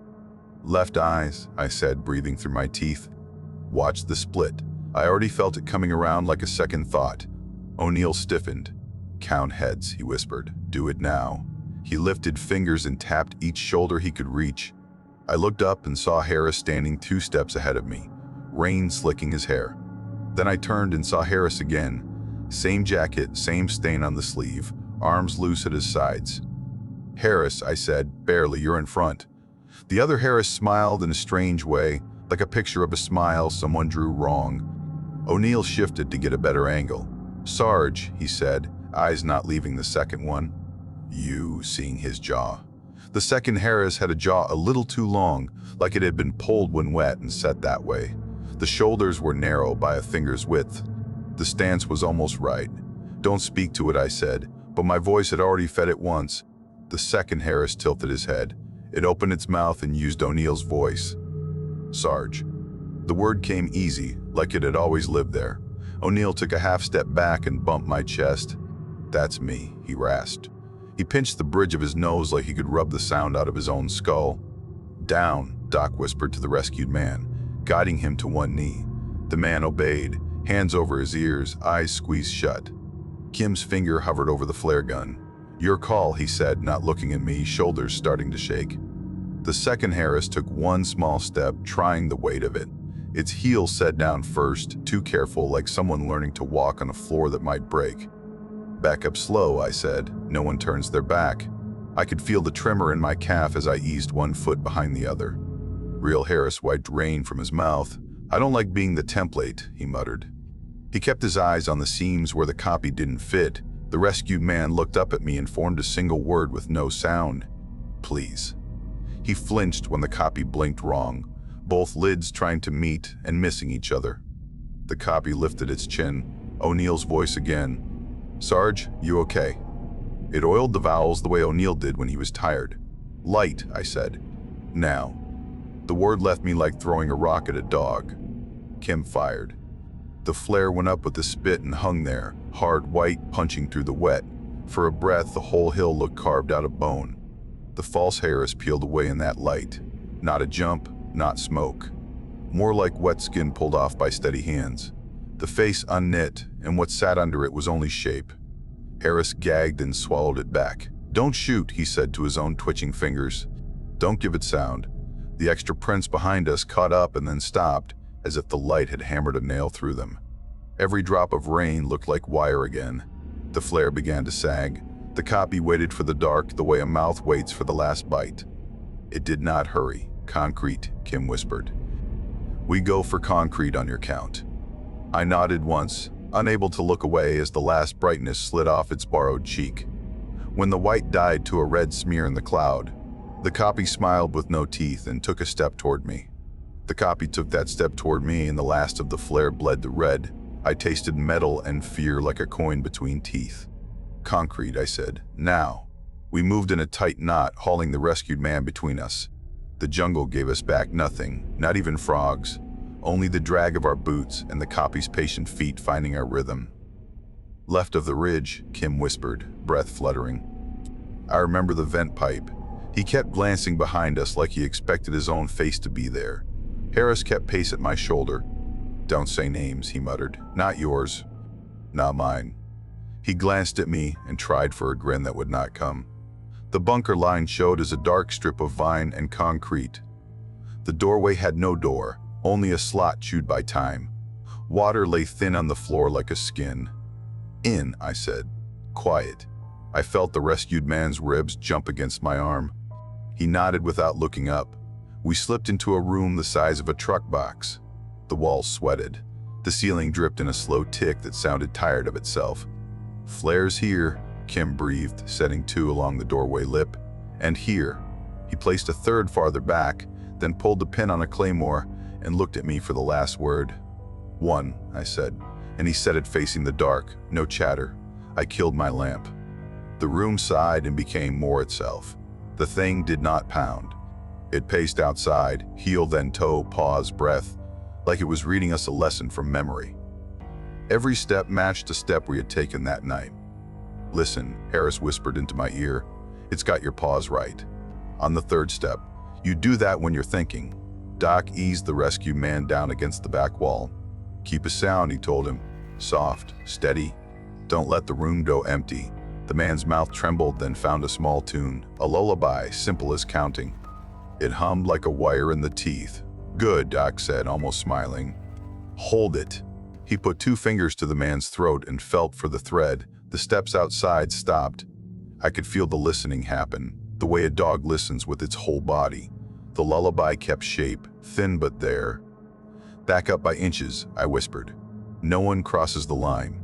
A: "Left eyes," I said, breathing through my teeth. "Watch the split." I already felt it coming around like a second thought. O'Neill stiffened. "Count heads," he whispered. "Do it now." He lifted fingers and tapped each shoulder he could reach. I looked up and saw Harris standing 2 steps ahead of me, rain slicking his hair. Then I turned and saw Harris again. Same jacket, same stain on the sleeve, arms loose at his sides. "Harris," I said, barely, "you're in front." The other Harris smiled in a strange way, like a picture of a smile someone drew wrong. O'Neill shifted to get a better angle. "Sarge," he said, eyes not leaving the second one. "You," seeing his jaw. The second Harris had a jaw a little too long, like it had been pulled when wet and set that way. The shoulders were narrow by a finger's width. The stance was almost right. "Don't speak to it," I said, but my voice had already fed it once. The second Harris tilted his head. It opened its mouth and used O'Neill's voice. "Sarge." The word came easy, like it had always lived there. O'Neill took a half step back and bumped my chest. "That's me," he rasped. He pinched the bridge of his nose like he could rub the sound out of his own skull. "Down," Doc whispered to the rescued man, guiding him to one knee. The man obeyed, hands over his ears, eyes squeezed shut. Kim's finger hovered over the flare gun. "Your call," he said, not looking at me, shoulders starting to shake. The second Harris took one small step, trying the weight of it. Its heel set down first, too careful, like someone learning to walk on a floor that might break. "Back up slow," I said. No one turns their back. I could feel the tremor in my calf as I eased one foot behind the other. Real Harris wiped rain from his mouth. "I don't like being the template," he muttered. He kept his eyes on the seams where the copy didn't fit. The rescued man looked up at me and formed a single word with no sound. "Please." He flinched when the copy blinked wrong, both lids trying to meet and missing each other. The copy lifted its chin. O'Neill's voice again. "Sarge, you okay?" It oiled the vowels the way O'Neill did when he was tired. "Light," I said. "Now." The word left me like throwing a rock at a dog. Kim fired. The flare went up with a spit and hung there, hard white, punching through the wet. For a breath, the whole hill looked carved out of bone. The false Harris peeled away in that light. Not a jump, not smoke. More like wet skin pulled off by steady hands. The face unknit, and what sat under it was only shape. Harris gagged and swallowed it back. "Don't shoot," he said to his own twitching fingers. "Don't give it sound." The extra prints behind us caught up and then stopped, as if the light had hammered a nail through them. Every drop of rain looked like wire again. The flare began to sag. The copy waited for the dark the way a mouth waits for the last bite. It did not hurry. "Concrete," Kim whispered. "We go for concrete on your count." I nodded once, unable to look away as the last brightness slid off its borrowed cheek. When the white died to a red smear in the cloud, the copy smiled with no teeth and took a step toward me. The copy took that step toward me and the last of the flare bled to red. I tasted metal and fear like a coin between teeth. "Concrete," I said. "Now." We moved in a tight knot, hauling the rescued man between us. The jungle gave us back nothing, not even frogs, only the drag of our boots and the copy's patient feet finding our rhythm. "Left of the ridge," Kim whispered, breath fluttering. I remember the vent pipe. He kept glancing behind us like he expected his own face to be there. Harris kept pace at my shoulder. "Don't say names," he muttered. "Not yours." "Not mine." He glanced at me and tried for a grin that would not come. The bunker line showed as a dark strip of vine and concrete. The doorway had no door, only a slot chewed by time. Water lay thin on the floor like a skin. "In," I said. "Quiet." I felt the rescued man's ribs jump against my arm. He nodded without looking up. We slipped into a room the size of a truck box. The walls sweated. The ceiling dripped in a slow tick that sounded tired of itself. "Flares here," Kim breathed, setting two along the doorway lip. "And here." He placed a third farther back, then pulled the pin on a claymore and looked at me for the last word. "One," I said, and he set it facing the dark, no chatter. I killed my lamp. The room sighed and became more itself. The thing did not pound. It paced outside, heel then toe, pause, breath, like it was reading us a lesson from memory. Every step matched a step we had taken that night. "Listen," Harris whispered into my ear. "It's got your pause right. On the third step, you do that when you're thinking." Doc eased the rescue man down against the back wall. "Keep a sound," he told him. "Soft, steady. Don't let the room go empty." The man's mouth trembled, then found a small tune, a lullaby, simple as counting. It hummed like a wire in the teeth. "Good," Doc said, almost smiling. "Hold it." He put two fingers to the man's throat and felt for the thread. The steps outside stopped. I could feel the listening happen, the way a dog listens with its whole body. The lullaby kept shape, thin but there. "Back up by inches," I whispered. "No one crosses the line."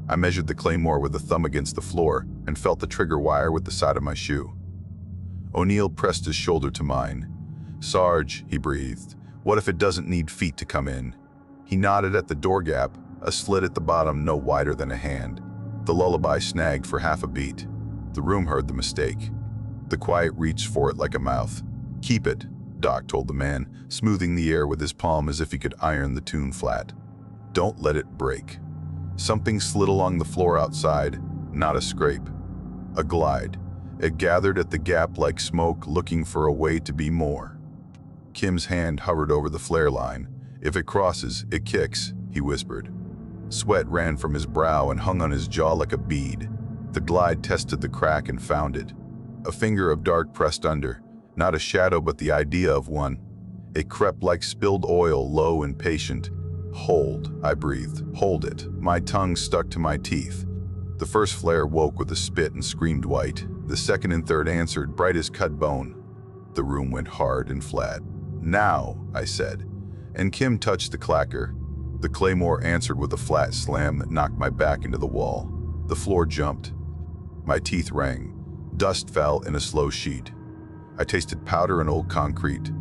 A: I measured the claymore with the thumb against the floor and felt the trigger wire with the side of my shoe. O'Neill pressed his shoulder to mine. "Sarge," he breathed, "what if it doesn't need feet to come in?" He nodded at the door gap, a slit at the bottom no wider than a hand. The lullaby snagged for half a beat. The room heard the mistake. The quiet reached for it like a mouth. "Keep it," Doc told the man, smoothing the air with his palm as if he could iron the tune flat. "Don't let it break." Something slid along the floor outside, not a scrape. A glide. It gathered at the gap like smoke, looking for a way to be more. Kim's hand hovered over the flare line. "If it crosses, it kicks," he whispered. Sweat ran from his brow and hung on his jaw like a bead. The glide tested the crack and found it. A finger of dark pressed under, not a shadow but the idea of one. It crept like spilled oil, low and patient. "Hold," I breathed. "Hold it." My tongue stuck to my teeth. The first flare woke with a spit and screamed white. The second and third answered, bright as cut bone. The room went hard and flat. "Now," I said, and Kim touched the clacker. The claymore answered with a flat slam that knocked my back into the wall. The floor jumped. My teeth rang. Dust fell in a slow sheet. I tasted powder and old concrete.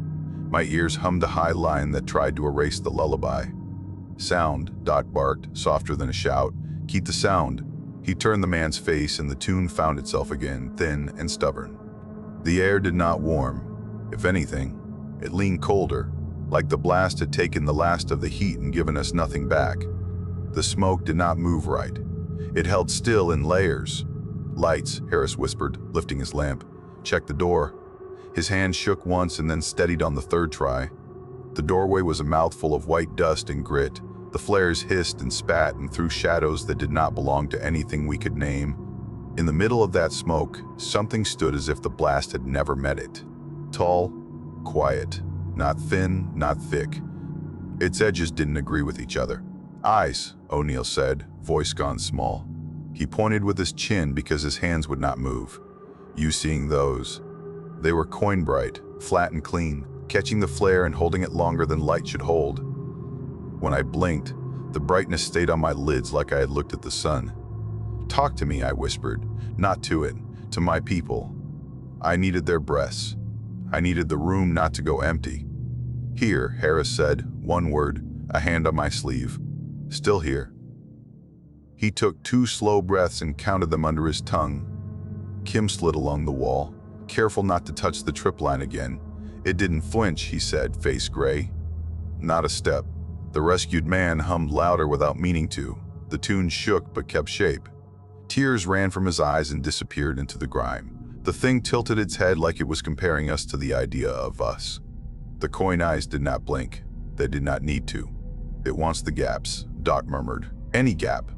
A: My ears hummed a high line that tried to erase the lullaby. "Sound," Doc barked, softer than a shout. "Keep the sound." He turned the man's face and the tune found itself again, thin and stubborn. The air did not warm. If anything, it leaned colder, like the blast had taken the last of the heat and given us nothing back. The smoke did not move right. It held still in layers. "Lights," Harris whispered, lifting his lamp. "Check the door." His hand shook once and then steadied on the third try. The doorway was a mouthful of white dust and grit. The flares hissed and spat and threw shadows that did not belong to anything we could name. In the middle of that smoke, something stood as if the blast had never met it. Tall, quiet, not thin, not thick. Its edges didn't agree with each other. "Eyes," O'Neill said, voice gone small. He pointed with his chin because his hands would not move. "You seeing those?" They were coin bright, flat and clean, catching the flare and holding it longer than light should hold. When I blinked, the brightness stayed on my lids like I had looked at the sun. "Talk to me," I whispered. "Not to it, to my people." I needed their breaths. I needed the room not to go empty. "Here," Harris said, one word, a hand on my sleeve. "Still here." He took 2 slow breaths and counted them under his tongue. Kim slid along the wall, careful not to touch the trip line again. "It didn't flinch," he said, face gray. Not a step. The rescued man hummed louder without meaning to. The tune shook but kept shape. Tears ran from his eyes and disappeared into the grime. The thing tilted its head like it was comparing us to the idea of us. The coin eyes did not blink. They did not need to. "It wants the gaps," Doc murmured. "Any gap."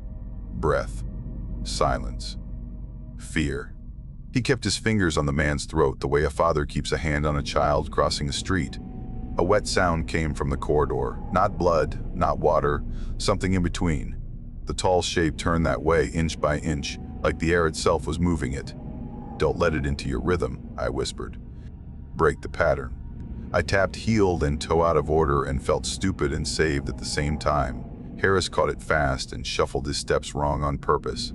A: Breath. Silence. Fear. He kept his fingers on the man's throat the way a father keeps a hand on a child crossing a street. A wet sound came from the corridor. Not blood, not water, something in between. The tall shape turned that way inch by inch, like the air itself was moving it. "Don't let it into your rhythm," I whispered. "Break the pattern." I tapped heel and toe out of order and felt stupid and saved at the same time. Harris caught it fast and shuffled his steps wrong on purpose.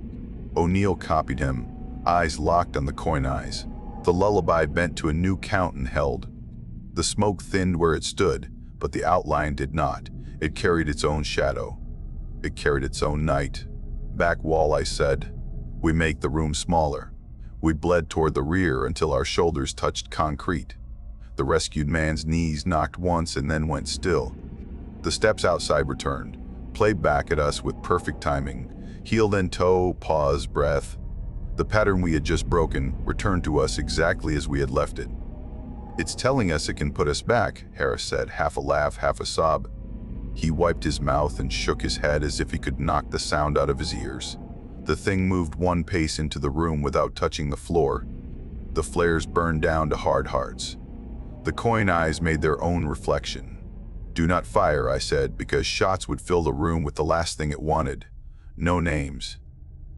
A: O'Neill copied him, eyes locked on the coin eyes. The lullaby bent to a new count and held. The smoke thinned where it stood, but the outline did not. It carried its own shadow. It carried its own night. "Back wall," I said. We make the room smaller. We bled toward the rear until our shoulders touched concrete. The rescued man's knees knocked once and then went still. The steps outside returned, played back at us with perfect timing. Heel then toe, pause, breath. The pattern we had just broken returned to us exactly as we had left it. "It's telling us it can put us back," Harris said, half a laugh, half a sob. He wiped his mouth and shook his head as if he could knock the sound out of his ears. The thing moved 1 pace into the room without touching the floor. The flares burned down to hard hearts. The coin eyes made their own reflection. "Do not fire," I said, because shots would fill the room with the last thing it wanted. No names.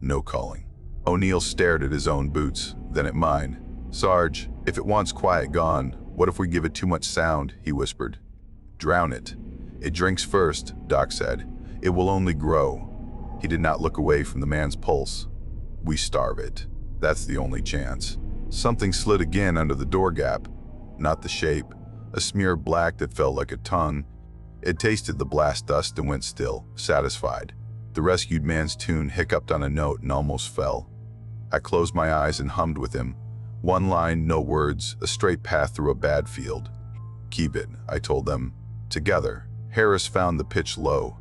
A: No calling. O'Neill stared at his own boots, then at mine. "Sarge, if it wants quiet gone, what if we give it too much sound?" he whispered. "Drown it. It drinks first," Doc said. "It will only grow." He did not look away from the man's pulse. "We starve it. That's the only chance." Something slid again under the door gap. Not the shape. A smear of black that felt like a tongue. It tasted the blast dust and went still, satisfied. The rescued man's tune hiccuped on a note and almost fell. I closed my eyes and hummed with him. One line, no words, a straight path through a bad field. "Keep it," I told them. Together. Harris found the pitch low.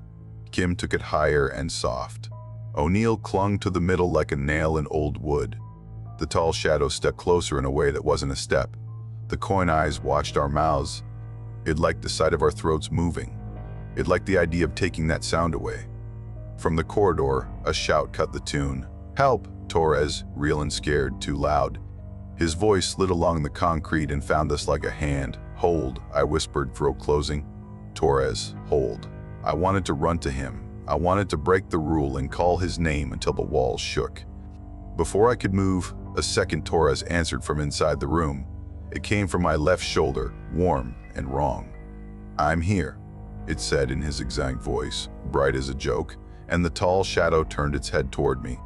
A: Kim took it higher and soft. O'Neill clung to the middle like a nail in old wood. The tall shadow stepped closer in a way that wasn't a step. The coin eyes watched our mouths. It liked the sight of our throats moving. It liked the idea of taking that sound away. From the corridor, a shout cut the tune. "Help!" Torres, real and scared, too loud. His voice slid along the concrete and found us like a hand, Hold, I whispered, throat closing. Torres, hold. I wanted to run to him. I wanted to break the rule and call his name until the walls shook. Before I could move, a second Torres answered from inside the room. It came from my left shoulder, warm and wrong. I'm here, it said in his exact voice, bright as a joke, and the tall shadow turned its head toward me.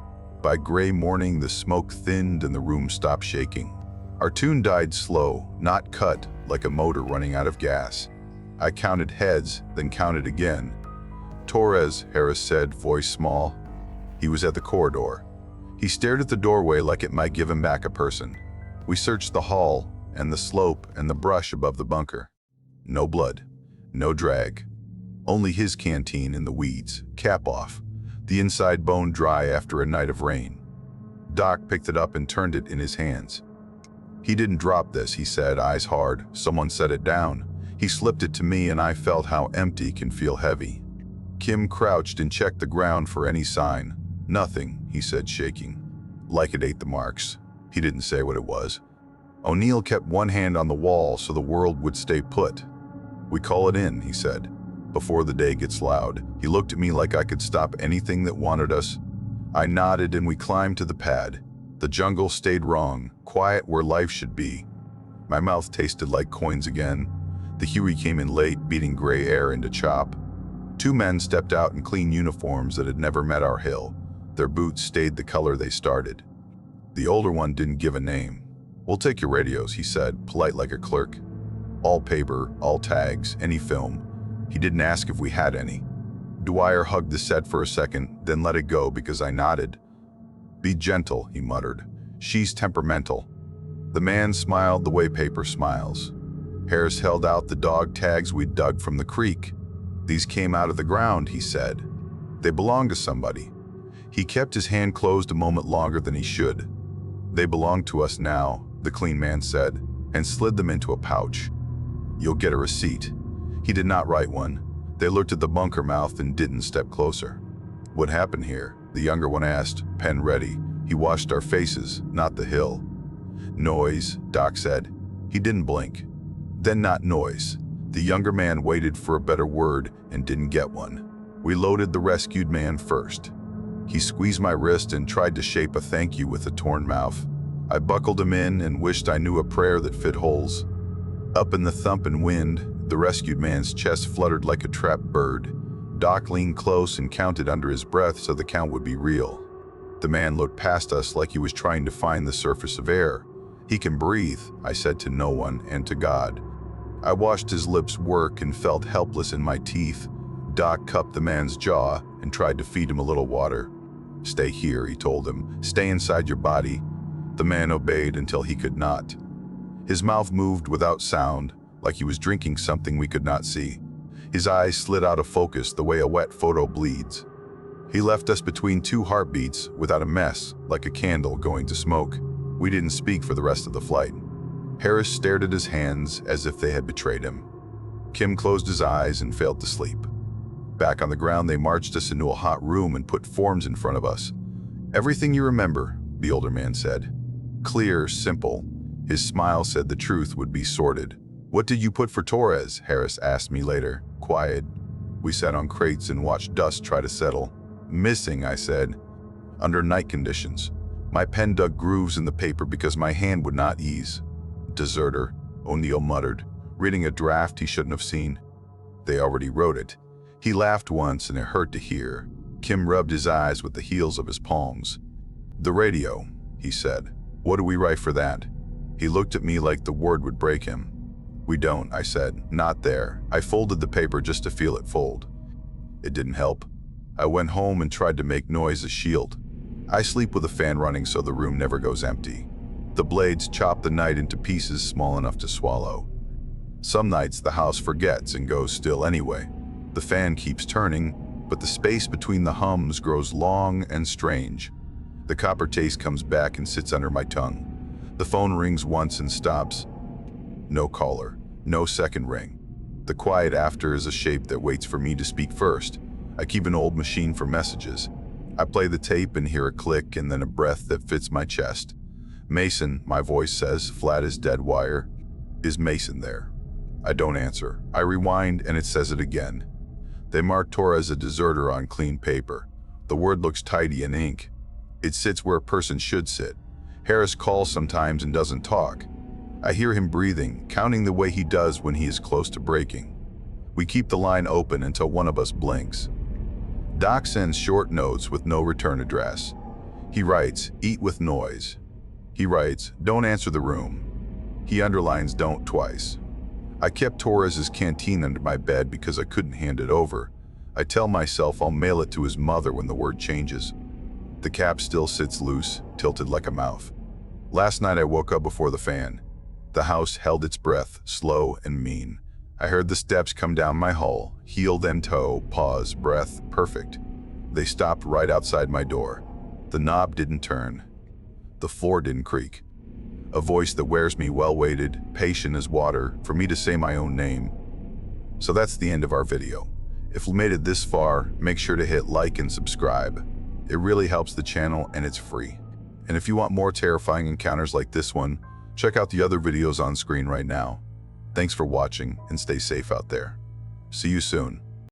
A: By gray morning, the smoke thinned and the room stopped shaking. Our tune died slow, not cut, like a motor running out of gas. I counted heads, then counted again. Torres, Harris said, voice small. He was at the corridor. He stared at the doorway like it might give him back a person. We searched the hall, and the slope, and the brush above the bunker. No blood, no drag. Only his canteen in the weeds, cap off, the inside bone dry after a night of rain. Doc picked it up and turned it in his hands. He didn't drop this, he said, eyes hard. Someone set it down. He slipped it to me and I felt how empty can feel heavy. Kim crouched and checked the ground for any sign. Nothing, he said, shaking. Like it ate the marks. He didn't say what it was. O'Neill kept one hand on the wall so the world would stay put. We call it in, he said. Before the day gets loud. He looked at me like I could stop anything that wanted us. I nodded and we climbed to the pad. The jungle stayed wrong, quiet where life should be. My mouth tasted like coins again. The Huey came in late, beating gray air into chop. Two men stepped out in clean uniforms that had never met our hill. Their boots stayed the color they started. The older one didn't give a name. We'll take your radios, he said, polite like a clerk. All paper, all tags, any film. He didn't ask if we had any. Dwyer hugged the set for a second, then let it go because I nodded. Be gentle, he muttered. She's temperamental. The man smiled the way paper smiles. Harris held out the dog tags we'd dug from the creek. These came out of the ground, he said. They belong to somebody. He kept his hand closed a moment longer than he should. They belong to us now, the clean man said, and slid them into a pouch. You'll get a receipt. He did not write one. They looked at the bunker mouth and didn't step closer. What happened here? The younger one asked, pen ready. He watched our faces, not the hill. Noise, Doc said. He didn't blink. Then not noise. The younger man waited for a better word and didn't get one. We loaded the rescued man first. He squeezed my wrist and tried to shape a thank you with a torn mouth. I buckled him in and wished I knew a prayer that fit holes. Up in the thumping wind, the rescued man's chest fluttered like a trapped bird. Doc leaned close and counted under his breath so the count would be real. The man looked past us like he was trying to find the surface of air. He can breathe, I said to no one and to God. I watched his lips work and felt helpless in my teeth. Doc cupped the man's jaw and tried to feed him a little water. Stay here, he told him. Stay inside your body. The man obeyed until he could not. His mouth moved without sound, like he was drinking something we could not see. His eyes slid out of focus the way a wet photo bleeds. He left us between two heartbeats without a mess, like a candle going to smoke. We didn't speak for the rest of the flight. Harris stared at his hands as if they had betrayed him. Kim closed his eyes and failed to sleep. Back on the ground, they marched us into a hot room and put forms in front of us. Everything you remember, the older man said. Clear, simple. His smile said the truth would be sorted. What did you put for Torres? Harris asked me later. Quiet. We sat on crates and watched dust try to settle. Missing, I said. Under night conditions. My pen dug grooves in the paper because my hand would not ease. Deserter, O'Neill muttered, reading a draft he shouldn't have seen. They already wrote it. He laughed once and it hurt to hear. Kim rubbed his eyes with the heels of his palms. The radio, he said. What do we write for that? He looked at me like the word would break him. We don't, I said. Not there. I folded the paper just to feel it fold. It didn't help. I went home and tried to make noise a shield. I sleep with a fan running so the room never goes empty. The blades chop the night into pieces small enough to swallow. Some nights the house forgets and goes still anyway. The fan keeps turning, but the space between the hums grows long and strange. The copper taste comes back and sits under my tongue. The phone rings once and stops. No caller, no second ring. The quiet after is a shape that waits for me to speak first. I keep an old machine for messages. I play the tape and hear a click and then a breath that fits my chest. Mason, my voice says, flat as dead wire. Is Mason there? I don't answer. I rewind and it says it again. They mark Tora as a deserter on clean paper. The word looks tidy in ink. It sits where a person should sit. Harris calls sometimes and doesn't talk. I hear him breathing, counting the way he does when he is close to breaking. We keep the line open until one of us blinks. Doc sends short notes with no return address. He writes, "Eat with noise." He writes, "Don't answer the room." He underlines "don't" twice. I kept Torres's canteen under my bed because I couldn't hand it over. I tell myself I'll mail it to his mother when the word changes. The cap still sits loose, tilted like a mouth. Last night I woke up before the fan. The house held its breath, slow and mean. I heard the steps come down my hall, heel then toe, pause, breath, perfect. They stopped right outside my door. The knob didn't turn. The floor didn't creak. A voice that wears me well-weighted, patient as water, for me to say my own name. So that's the end of our video. If you made it this far, make sure to hit like and subscribe. It really helps the channel and it's free. And if you want more terrifying encounters like this one, check out the other videos on screen right now. Thanks for watching and stay safe out there. See you soon.